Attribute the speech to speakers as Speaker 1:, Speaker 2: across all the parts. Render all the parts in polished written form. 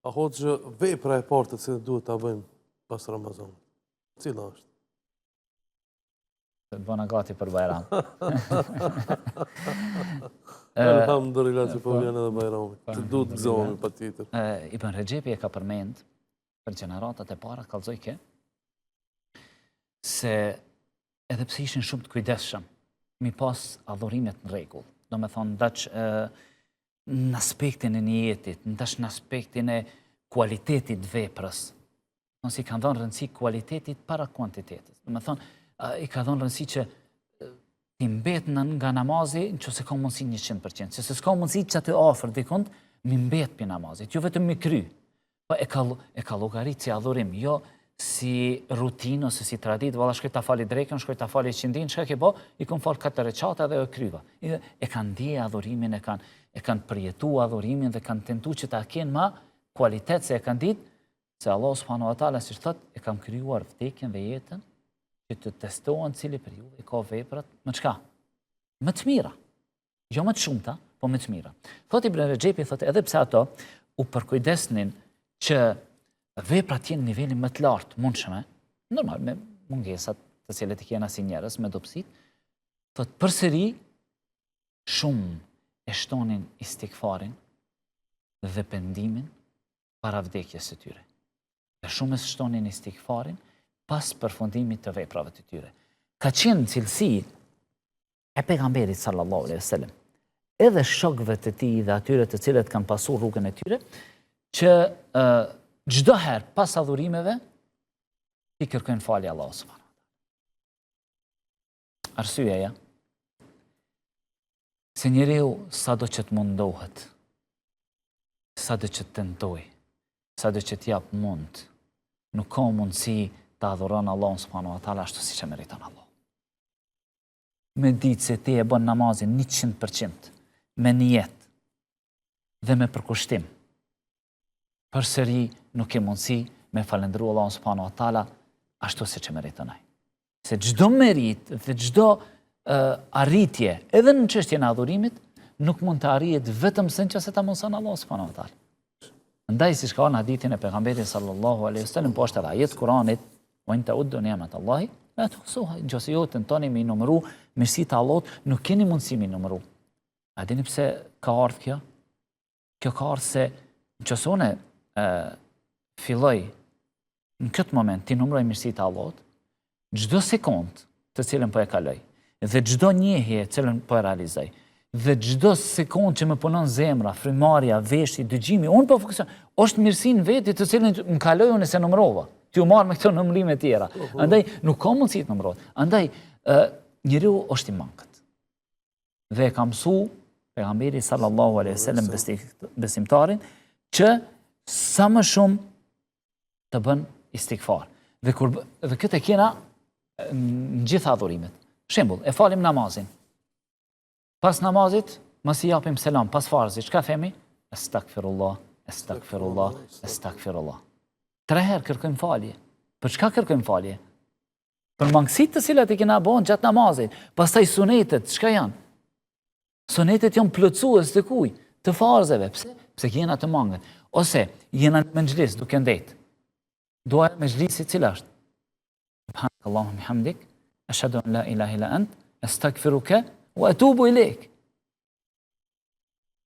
Speaker 1: A hoxhë vepra e parë të cilën duhet ta bëjmë pas Ramazanit? Cila është?
Speaker 2: Të bëna gati për Bajram.
Speaker 1: Alhamdulillah që po vjen edhe Bajrami. Që duhet gëzohemi patjetër.
Speaker 2: Ibn Rexhepi e ka përmend për gjeneratat e para, kallëzoj ke, se edhe pse ishin shumë të kujdesshëm, mi pas adhurimet në rregull. Do me thonë, ndaç në aspektin e niyetit, ndaç në aspektin e kualitetit veprës. Nësi kanë dhënë rëndësi kualitetit para kuantitetit. Do me thonë, i ka dhënë rëndësi që ti mbetën nga namazi nëse ka mundësi 100%. Se s'ka mundësi që aty afër dikund, mi mbet për namazit. Jo vetëm mi kry, po e ka llogarit si adhurim, jo si rutinë ose si tradit, valla shkoj ta fali drekën, shkoj ta fali qindin, çka ke bë, i kam fal 4 recata dhe e kryva. E kanë ndje adhurimin, e kanë përjetuar adhurimin dhe kanë tentuar që ta kenë më kualitet se e kanë ditë se Allah subhanahu wa taala siç thotë e kam krijuar vdekjen dhe jetën që të testohen cili për ju i ka veprat më çka? Më të mira. Jo më të shumta, po më të mira. Thotë Ibn Rexhepi, thotë edhe pse ato u përkujdesnin që veprat jenë në nivelin më të lartë mundshme, normal me mungesat të cilat i kena si njerëz me dobësit, thotë përsëri shumë e shtonin istikfarin dhe pendimin para vdekjes së tyre. Dhe shumë e shtonin istikfarin pas përfundimit të veprave të tyre. Ka qenë cilësi e pejgamberit sallallahu alaihi wasallam, edhe shokëve të tij dhe atyre të cilët kanë pasur rrugën e tyre, që çdo herë pas adhurimeve i kërkojnë falje Allahu subhanahu wa taala. Arsyeja se njeriu sado që të mundohet, sado që të tentoj, sado që të jap mund, nuk ka mundësi të adhuron Allahun subhanahu wa taala ashtu siç e meriton Allah. Me ditë se ti e bën namazin 100%, me nijet dhe me përkushtim, përsëri nuk e mundësi me falendru Allahun subhanahu wa taala ashtu siç e meriton ai. Se çdo merit dhe çdo arritje, edhe në çështjen e adhurimit, nuk mund të arrihet vetëm se nëse ta mëson Allahu subhanahu wa taala. Ndaj siç ka në hadithin e pejgamberit sallallahu alaihi wasallam, po është edhe ajet Kuranit, "Wa in ta'uddu ni'matallahi la tuhsuha", nëse ju tentoni me numëru mirësitë e Allahut, nuk keni mundësi me numëru. A dini pse ka ardhur kjo? Kjo ka ardhur se nëse unë filloj në këtë moment ti numëroj mirësitë e Allahut, çdo sekond të cilën po e kaloj, dhe çdo njehje të cilën po e realizoj, dhe çdo sekond që më punon zemra, frymarrja, veshji, dëgjimi, unë po funksion, është mirësi në veti të cilën më kaloj unë se numërova. Ti u marr me këto numërime të tjera. Andaj nuk ka mundësi të numërohet. Andaj njeriu është i mangët. Dhe e ka mësuar pejgamberi sallallahu alaihi wasallam besimtarin që sa më shumë të bën istikfar. Dhe këtë e kena në gjitha adhurimet. Shembull, e falim namazin. Pas namazit, mos i japim selam pas farzit, çka themi? Astaghfirullah, astaghfirullah, astaghfirullah. 3 herë kërkojmë falje. Për çka kërkojmë falje? Për mangësitë të cilat i kena bën gjatë namazit. Pastaj sunetet, çka janë? Sunetet janë plotësues të kuj? Të farzeve. Pse? Pse jena të mangët. Ose jena në mëxhlis duke ndet. Duaja e mëxhlisit cila është? Subhanakallahumma bihamdik, ashhadu an la ilaha illa ant, astaghfiruka wa atubu ilejk.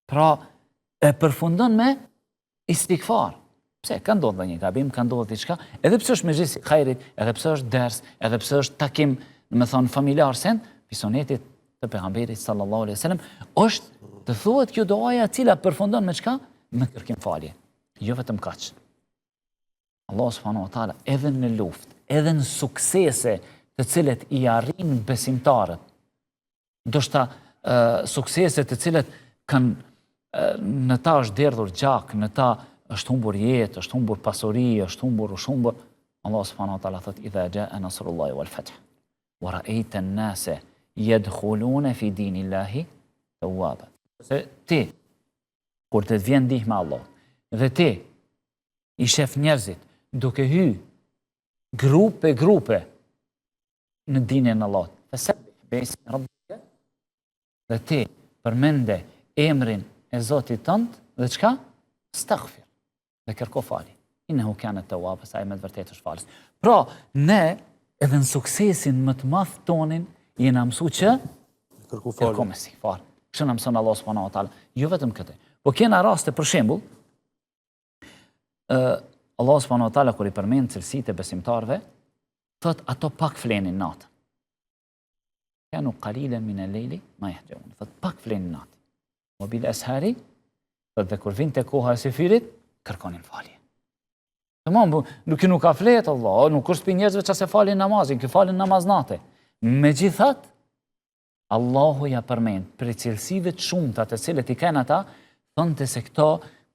Speaker 2: Pra e përfundon me istikfar. Pse? Ka ndodhur një gabim, ka ndodhur diçka, edhe pse është mëxhlis i xhairit, edhe pse është ders, edhe pse është takim, më thon familjar sen, pisonetit të pejgamberit sallallahu alaihi wasallam, është të thuhet kjo duaja e cila përfundon me çka? Me kërkim falje. Jo vetëm kaq. Allah subhanahu wa taala edhe në luftë, edhe në suksese të cilët i arrin besimtarët, ndoshta suksese të cilët kanë në ta është derdhur gjak, në ta është humbur jetë, është humbur pasuri, është humbur, Allah subhanahu wa taala thot idha jaa nasrullahi wal fath wa ra'aita an-nasa yadkhuluna fi dinillahi tawwaba. Se ti kur të vjen ndihma Allah dhe ti i shef njerëzit duke hy grupe në dinin e Allahut, dhe ti përmende emrin e Zotit tënd dhe çka? Astaghfir. dhe kërko falje. Innehu kanet tawwab, sa ai me të vërtetë është falës. Pra, ne edhe në suksesin më të madh tonin jena mësu që kërko me istighfar. Kështu na mëson Allah subhanahu wa taala. Jo vetëm këtë. Po kena raste për shembull, Allah subhanahu wa taala kur i përmend cilësitë e besimtarëve, thot ato pak flenin natën. Kanu qalilan min al-layli ma yahjaun. Thot pak flenin natën. Wa bil ashari, thot dhe kur vinte koha e sefirit, kërkonin falje. Tamam, nuk ka flet Allah, nuk është për njerëzve që se falin namazin, kë falin namaz nate. Megjithatë, Allahu ja përmend për cilësive të shumta të cilët i kanë ata, thonte se këto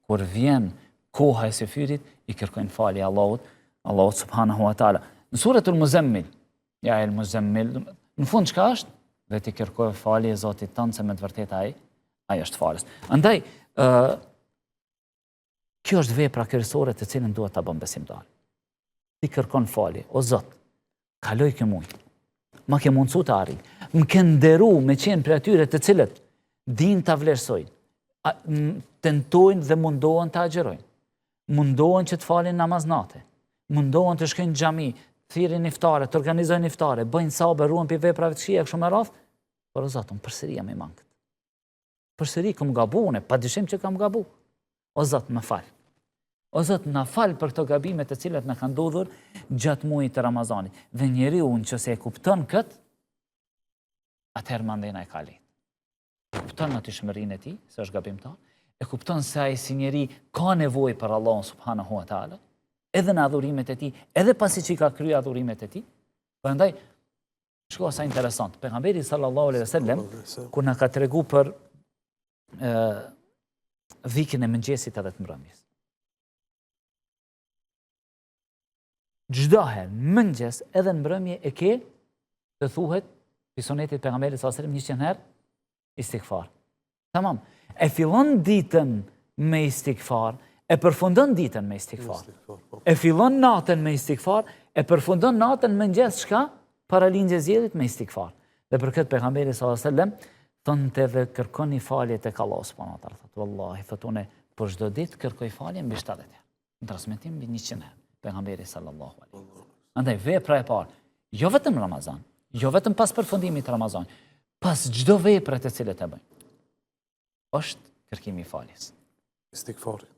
Speaker 2: kur vjen koha e sefirit i kërkojnë falje Allahut subhanahu wa taala. Në suratul Muzammil, ja el Muzammil, në fund çka është? Dhe ti kërkoj falje Zotit tënd se me të vërtetë ai është falës. Andaj kjo është vepra kryesore të cilën duhet ta bën besimtar. Ti kërkon falje, o Zot, kaloj kë muj. Ma ke mundësu të arri. Më ke nderu me qenë për atyre të cilët din të vlerësojnë, tentojnë dhe mundohen të agjerojnë, mundohen që të falin namaznate, mundohen të shkojnë xhami, thirrin iftare, të organizojnë iftare, bëjnë sabër, ruan për veprave të këqija kështu me radhë, por o Zot, përsëri jam i mangët. Përsëri kam gabuar, padyshim që kam gabuar. O Zot, më fal. O Zot, na fal për këto gabime të cilat na kanë ndodhur gjatë muajit të Ramazanit. Dhe njeriu nëse e kupton kët, atëherë mandena e ka lehtë. E kupton atë shmërinë e tij, se është gabimtar, e kupton se ai si njeri ka nevojë për Allahun subhanahu wa taala, edhe në adhurimet e tij, edhe pasi që ka kryer adhurimet e tij. Prandaj shko sa interesant. Pejgamberi sallallahu alaihi wasallam kur na ka treguar për dhikën e mëngjesit edhe të mbrëmjes. Çdo herë mëngjes edhe në mbrëmje e ke të thuhet fi sunetit pejgamberit sallallahu alaihi wasallam 100 herë istighfar. Tamam. E fillon ditën me istighfar, e përfundon ditën me istighfar. E fillon natën me istighfar, e përfundon natën mëngjes çka? Para lindjes diellit me istighfar. Dhe për këtë pejgamberi sallallahu alaihi wasallam thonte dhe kërkoni falje tek Allah subhanahu wa taala. Wallahi, thotune për çdo ditë kërkoj falje mbi 70 herë. Në transmetim mbi 100 herë. Pejgamberi sallallahu alaihi wasallam. Andaj vepra e parë, jo vetëm Ramazan, jo vetëm pas përfundimit të Ramazanit, pas çdo vepre të cilët e bëjmë, është kërkimi i faljes.
Speaker 1: Istighfari.